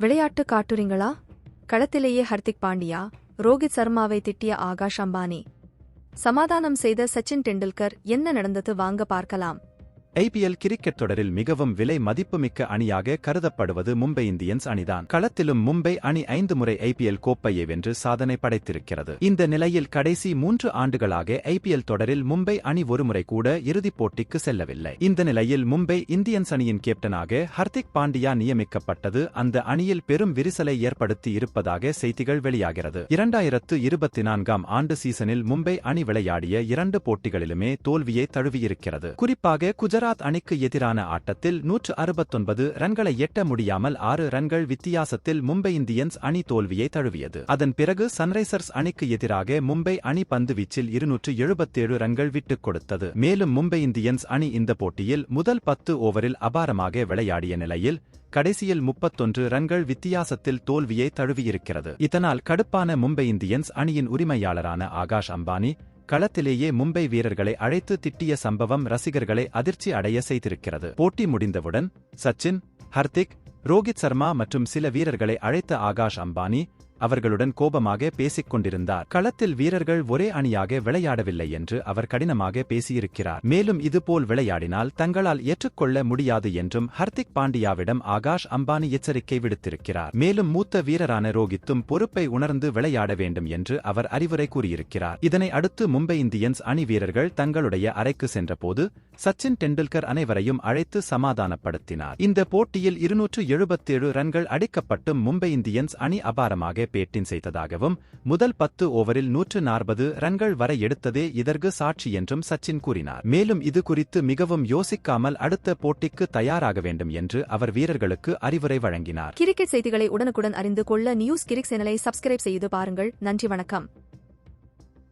விளையாட்டு காட்டுறீங்களா? களத்திலேயே ஹர்திக் பாண்டியா, ரோஹித் சர்மாவை திட்டிய ஆகாஷ் அம்பானி. சமாதானம் செய்த சச்சின் டெண்டுல்கர். என்ன நடந்தது வாங்க பார்க்கலாம். ஐபிஎல் கிரிக்கெட் தொடரில் மிகவும் விலை மதிப்புமிக்க அணியாக கருதப்படுவது மும்பை இந்தியன்ஸ் அணிதான். களத்திலும் மும்பை அணி 5 முறை ஐபிஎல் கோப்பையை வென்று சாதனை படைத்திருக்கிறது. இந்த நிலையில் கடைசி 3 ஆண்டுகளாக ஐபிஎல் தொடரில் மும்பை அணி ஒருமுறை கூட இறுதிப் போட்டிக்கு செல்லவில்லை. இந்த நிலையில் மும்பை இந்தியன்ஸ் அணியின் கேப்டனாக ஹர்திக் பாண்டியா நியமிக்கப்பட்டது அந்த அணியில் பெரும் விரிசலை ஏற்படுத்தி இருப்பதாக செய்திகள் வெளியாகிறது. 2024ஆம் ஆண்டு சீசனில் மும்பை அணி விளையாடிய 2 போட்டிகளிலுமே தோல்வியை தழுவியிருக்கிறது. குறிப்பாக குஜராத் அணிக்கு எதிரான ஆட்டத்தில் 169 ரன்களை எட்ட முடியாமல் 6 ரன்கள் வித்தியாசத்தில் மும்பை இந்தியன்ஸ் அணி தோல்வியை தழுவியது. அதன் பிறகு சன்ரைசர்ஸ் அணிக்கு எதிராக மும்பை அணி பந்துவீச்சில் 277 ரன்கள் விட்டுக் கொடுத்தது. மேலும் மும்பை இந்தியன்ஸ் அணி இந்த போட்டியில் முதல் 10 ஓவரில் அபாரமாக விளையாடிய நிலையில் கடைசியில் 31 ரன்கள் வித்தியாசத்தில் தோல்வியை தழுவியிருக்கிறது. இதனால் கடுப்பான மும்பை இந்தியன்ஸ் அணியின் உரிமையாளரான ஆகாஷ் அம்பானி களத்திலேயே மும்பை வீரர்களை அழைத்து திட்டிய சம்பவம் ரசிகர்களை அதிர்ச்சி அடைய செய்திருக்கிறது. போட்டி முடிந்தவுடன் சச்சின், ஹர்திக், ரோஹித் சர்மா மற்றும் சில வீரர்களை அழைத்த ஆகாஷ் அம்பானி அவர்களுடன் கோபமாக பேசிக் கொண்டிருந்தார். களத்தில் வீரர்கள் ஒரே அணியாக விளையாடவில்லை என்று அவர் கடினமாக பேசியிருக்கிறார். மேலும் இதுபோல் விளையாடினால் தங்களால் ஏற்றுக்கொள்ள முடியாது என்றும் ஹர்திக் பாண்டியாவிடம் ஆகாஷ் அம்பானி எச்சரிக்கை விடுத்திருக்கிறார். மேலும் மூத்த வீரரான ரோஹித்தும் பொறுப்பை உணர்ந்து விளையாட வேண்டும் என்று அவர் அறிவுரை கூறியிருக்கிறார். இதனை அடுத்து மும்பை இந்தியன்ஸ் அணி வீரர்கள் தங்களுடைய அறைக்கு சென்றபோது சச்சின் டெண்டுல்கர் அனைவரையும் அழைத்து சமாதானப்படுத்தினார். இந்த போட்டியில் 277 ரன்கள் அடிக்கப்பட்டும் மும்பை இந்தியன்ஸ் அணி அபாரமாக பேட்டிங் செய்ததாகவும் முதல் 10 ஓவரில் 140 ரன்கள் வரை எடுத்ததே இதற்கு சாட்சி என்றும் சச்சின் கூறினார். மேலும் இது குறித்து மிகவும் யோசிக்காமல் அடுத்த போட்டிக்கு தயாராக வேண்டும் என்று அவர் வீரர்களுக்கு அறிவுரை வழங்கினார். கிரிக்கெட் செய்திகளை உடனுக்குடன் அறிந்து கொள்ள நியூஸ் கிரிக் சேனலை சப்ஸ்கிரைப் செய்து பாருங்கள். நன்றி, வணக்கம்.